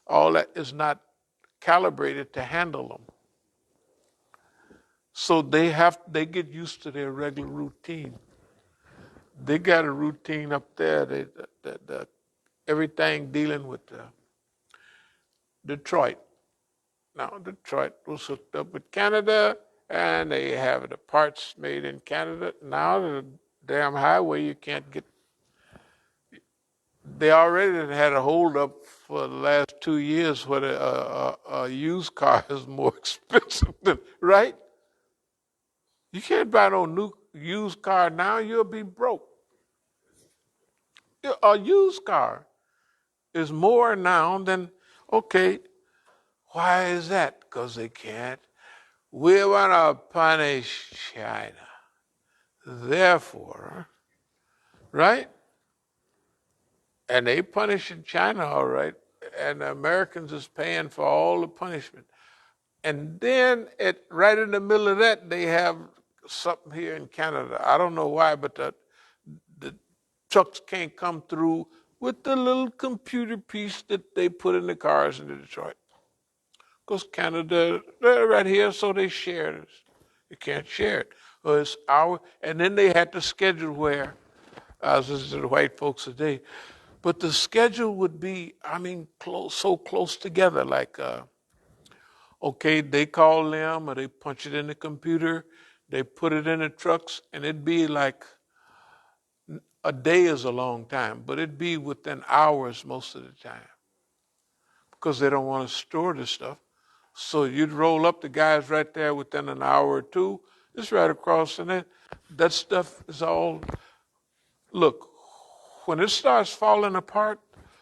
all that is not calibrated to handle them. So they get used to their regular routine. They got a routine up there. Everything dealing with Detroit. Now Detroit was hooked up with Canada, and they have the parts made in Canada. Now the damn highway you can't get. They already had a holdup for the last 2 years where a used car is more expensive than, right? You can't buy no new used car now, you'll be broke. A used car is more now than, okay, why is that? Because they can't. We want to punish China. Therefore, right? And they punishing China, all right, and the Americans is paying for all the punishment. And then right in the middle of that, they have something here in Canada. I don't know why, but the trucks can't come through with the little computer piece that they put in the cars in Detroit. Because Canada, they're right here, so they share this. You can't share it. Well, it's our, and then they had to schedule where, as is the white folks today, but the schedule would be, so close together, like, okay, they call them or they punch it in the computer, they put it in the trucks, and it'd be like, a day is a long time, but it'd be within hours most of the time because they don't want to store the stuff. So you'd roll up, the guys right there within an hour or two. It's right across, and that stuff is all, look, when it starts falling apart,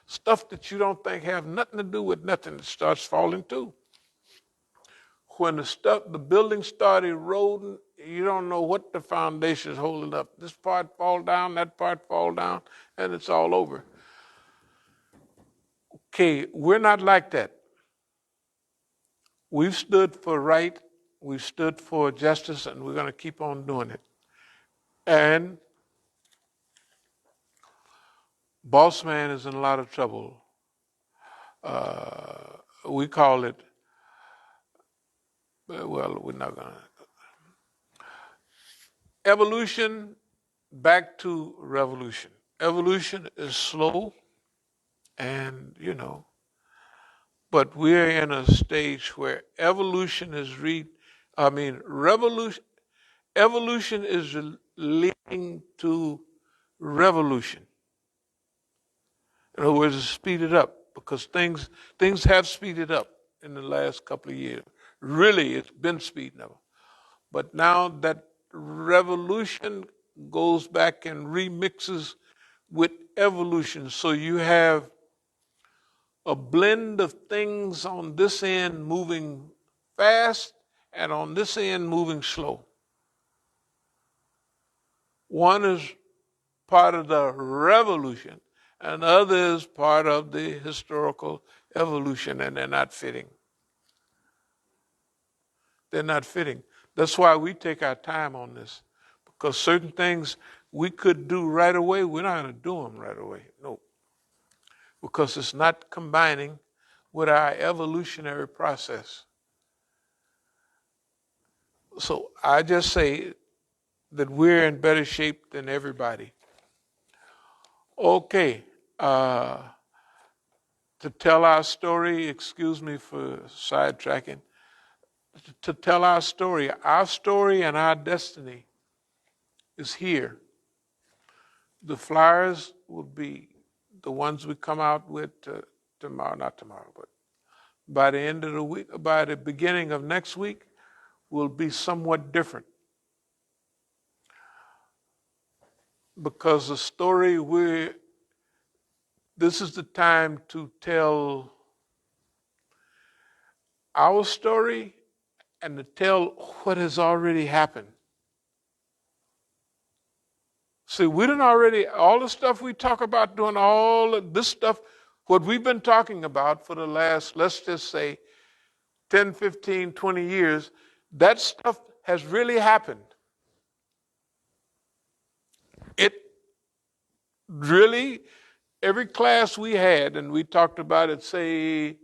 stuff that you don't think have nothing to do with nothing, it starts falling too. When the building started eroding, you don't know what the foundation is holding up. This part fall down, that part fall down, and it's all over. Okay, we're not like that. We've stood for right, we've stood for justice, and we're going to keep on doing it. And Boss Man is in a lot of trouble. We call it, well, we're not going to. Evolution back to revolution. Evolution is slow, and but we're in a stage where evolution is evolution is leading to revolution. In other words, it's speeded up because things have speeded up in the last couple of years. Really, it's been speeding up. But now that revolution goes back and remixes with evolution. So you have a blend of things on this end moving fast and on this end moving slow. One is part of the revolution, and the other is part of the historical evolution, and they're not fitting. They're not fitting. That's why we take our time on this, because certain things we could do right away, we're not going to do them right away. No. Because it's not combining with our evolutionary process. So I just say that we're in better shape than everybody. Okay, to tell our story, excuse me for sidetracking, to tell our story and our destiny is here. The flyers will be the ones we come out with tomorrow, not tomorrow, but by the end of the week, by the beginning of next week, will be somewhat different. Because the story this is the time to tell our story and to tell what has already happened. See, we done already, all the stuff we talk about doing, all of this stuff, what we've been talking about for the last, let's just say, 10, 15, 20 years, that stuff has really happened. It really, every class we had, and we talked about it, say,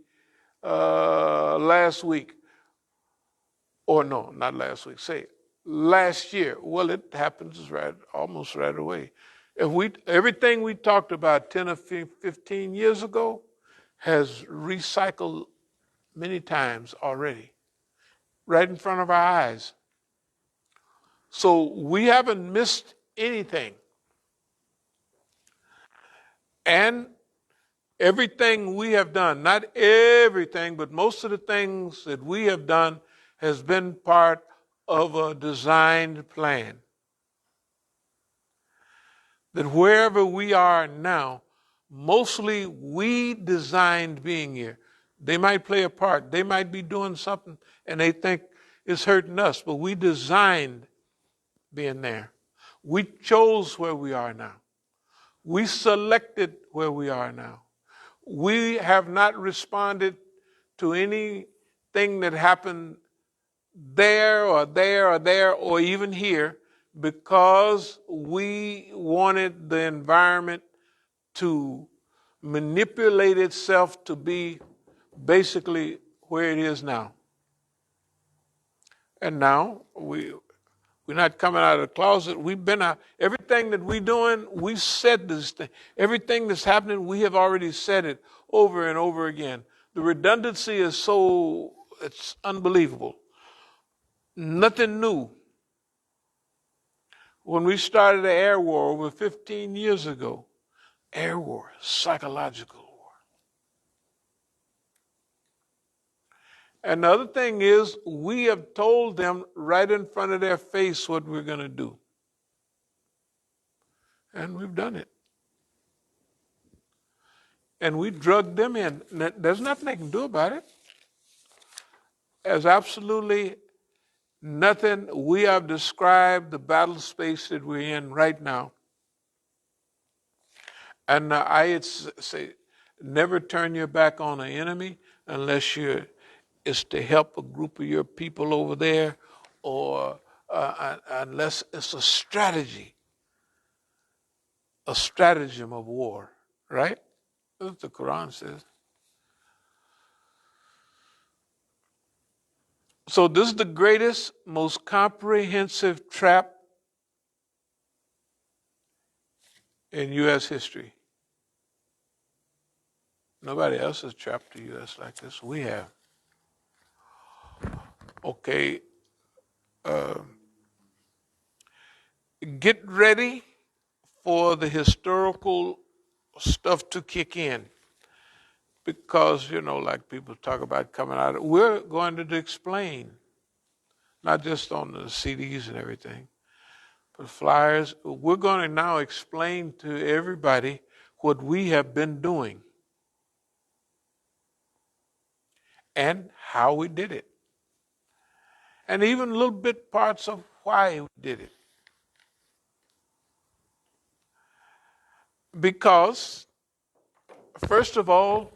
last week, or no, not last week, say last year. Well, it happens almost right away. Everything we talked about 10 or 15 years ago has recycled many times already, right in front of our eyes. So we haven't missed anything. And everything we have done, not everything, but most of the things that we have done has been part of a designed plan. That wherever we are now, mostly we designed being here. They might play a part. They might be doing something and they think it's hurting us, but we designed being there. We chose where we are now. We selected where we are now. We have not responded to anything that happened there or there or there or even here because we wanted the environment to manipulate itself to be basically where it is now. And now we're not coming out of the closet. We've been out. Everything that we're doing, we said this thing. Everything that's happening, we have already said it over and over again. The redundancy is it's unbelievable. Nothing new. When we started the air war over 15 years ago, air war, psychological war. And the other thing is, we have told them right in front of their face what we're going to do. And we've done it. And we drugged them in. There's nothing they can do about it. There's absolutely nothing. We have described the battle space that we're in right now. And I say, never turn your back on an enemy unless it's to help a group of your people over there, or unless it's a strategy, a stratagem of war, right? That's what the Quran says. So this is the greatest, most comprehensive trap in U.S. history. Nobody else has trapped the U.S. like this. We have. Okay. Get ready for the historical stuff to kick in. Because, like people talk about coming out, we're going to explain, not just on the CDs and everything, but flyers. We're going to now explain to everybody what we have been doing and how we did it. And even little bit parts of why we did it. Because, first of all,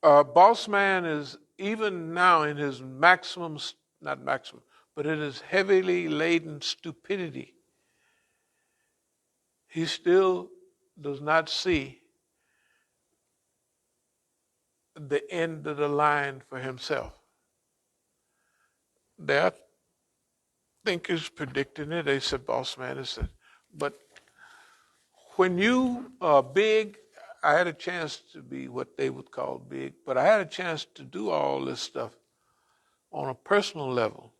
Boss Man is even now in his not maximum, but in his heavily laden stupidity. He still does not see the end of the line for himself. There are thinkers predicting it. They said, Boss Man is it. But when you are big, I had a chance to be what they would call big, but I had a chance to do all this stuff on a personal level.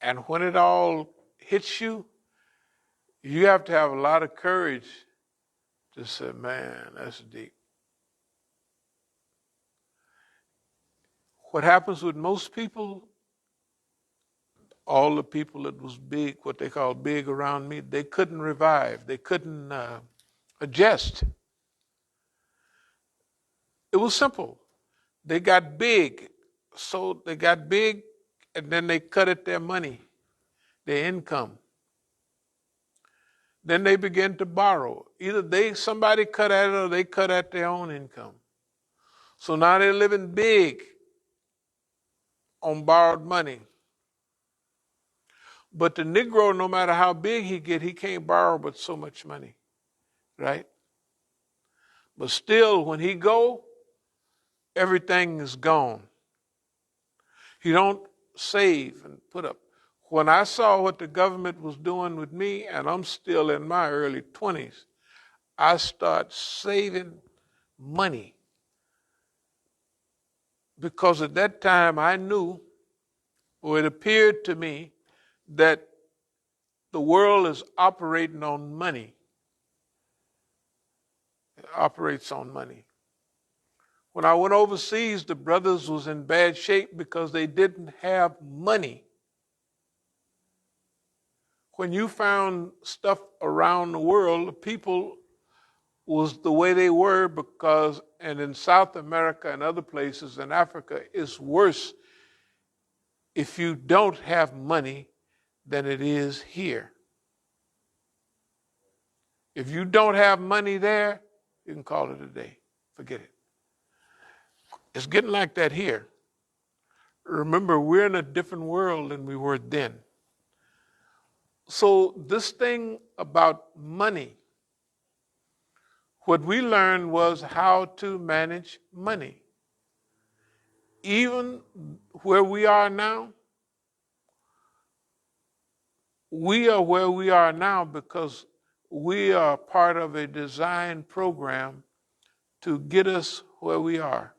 And when it all hits you, you have to have a lot of courage to say, man, that's deep. What happens with most people, all the people that was big, what they call big around me, they couldn't revive. They couldn't adjust. It was simple. They got big. So they got big, and then they cut at their money, their income. Then they began to borrow. Either somebody cut at it or they cut at their own income. So now they're living big on borrowed money. But the Negro, no matter how big he can't borrow but so much money. right? But still, when he go, everything is gone. He don't save and put up. When I saw what the government was doing with me, and I'm still in my early 20s, I start saving money. Because at that time I knew, or it appeared to me, that the world is operating on money. It operates on money. When I went overseas, the brothers was in bad shape because they didn't have money. When you found stuff around the world, people was the way they were because, and in South America and other places in Africa, it's worse if you don't have money than it is here. If you don't have money there, you can call it a day. Forget it. It's getting like that here. Remember, we're in a different world than we were then. So this thing about money, what we learned was how to manage money. Even where we are now, we are where we are now because we are part of a design program to get us where we are.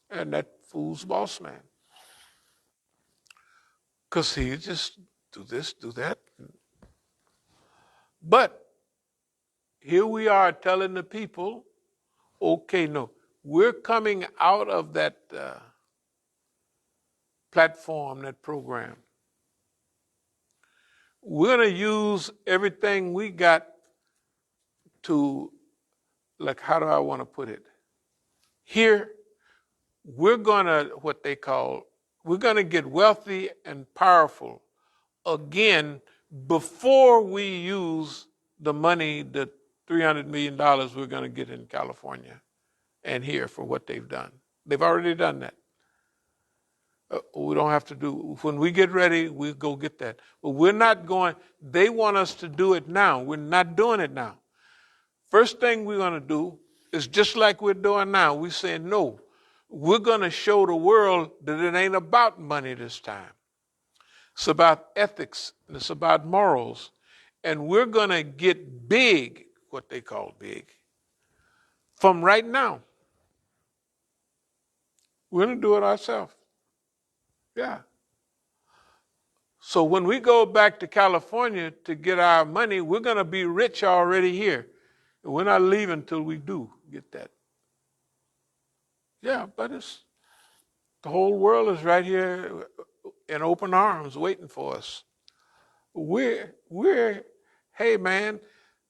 And that fool's boss man. Because he just do this, do that. But here we are telling the people, okay, no, we're coming out of that platform, that program. We're going to use everything we got to, like, how do I want to put it? Here, we're going to, what they call, we're going to get wealthy and powerful again before we use the money, the $300 million we're going to get in California and here for what they've done. They've already done that. We don't have to do, when we get ready, we'll go get that. But we're not going, they want us to do it now. We're not doing it now. First thing we're going to do is just like we're doing now. We're saying, no, we're going to show the world that it ain't about money this time. It's about ethics, and it's about morals. And we're going to get big, what they call big, from right now. We're going to do it ourselves. Yeah. So when we go back to California to get our money, we're going to be rich already here. And we're not leaving until we do get that. Yeah, but it's, the whole world is right here in open arms waiting for us. We're, hey man,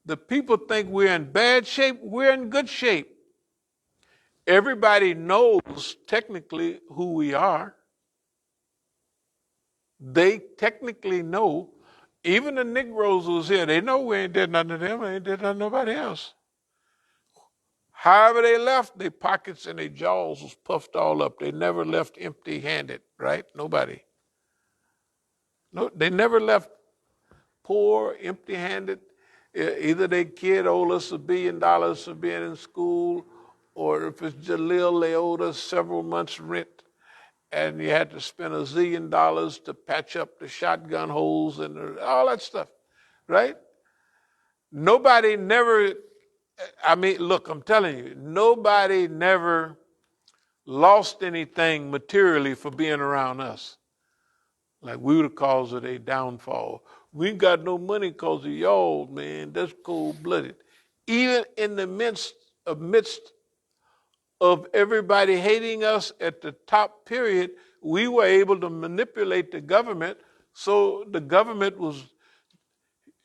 the people think we're in bad shape. We're in good shape. Everybody knows technically who we are. They technically know. Even the Negroes who's here, they know we ain't did nothing to them, we ain't did nothing to nobody else. However they left, their pockets and their jaws was puffed all up. They never left empty-handed, right? Nobody. No, they never left poor, empty-handed. Either their kid owed us $1 billion for being in school, or if it's Jalil, they owed us several months' rent, and you had to spend $1 zillion to patch up the shotgun holes and all that stuff, right? Nobody never, I mean, look, I'm telling you, nobody never lost anything materially for being around us. Like we were the cause of their downfall. We ain't got no money because of y'all, man. That's cold-blooded. Even in the midst of everybody hating us at the top period, we were able to manipulate the government, so the government was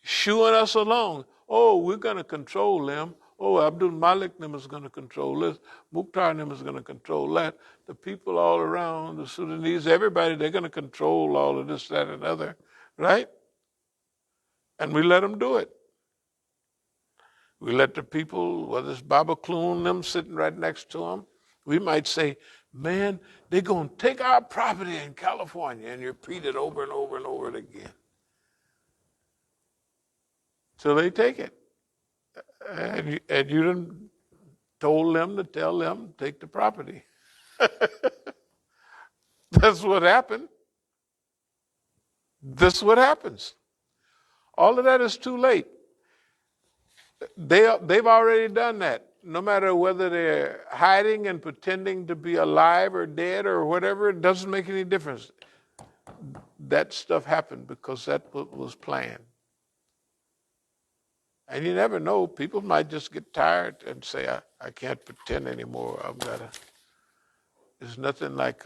shooing us along. Oh, we're going to control them. Oh, Abdul Malik them is going to control this. Mukhtar them is going to control that. The people all around, the Sudanese, everybody, they're going to control all of this, that, and other, right? And we let them do it. We let the people, whether it's Baba Kloon, them sitting right next to them, we might say, man, they're going to take our property in California, and you repeat it over and over and over again. till they take it. And you done told them to tell them take the property. That's what happened. This is what happens. All of that is too late. They've already done that. No matter whether they're hiding and pretending to be alive or dead or whatever, it doesn't make any difference. That stuff happened because that was planned. And you never know. People might just get tired and say, I can't pretend anymore. There's nothing like,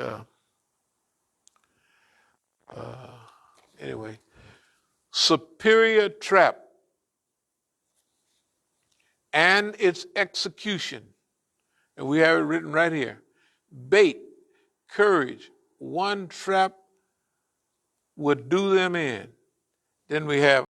anyway. Superior trap and its execution. And we have it written right here. Bait, courage, one trap would do them in. Then we have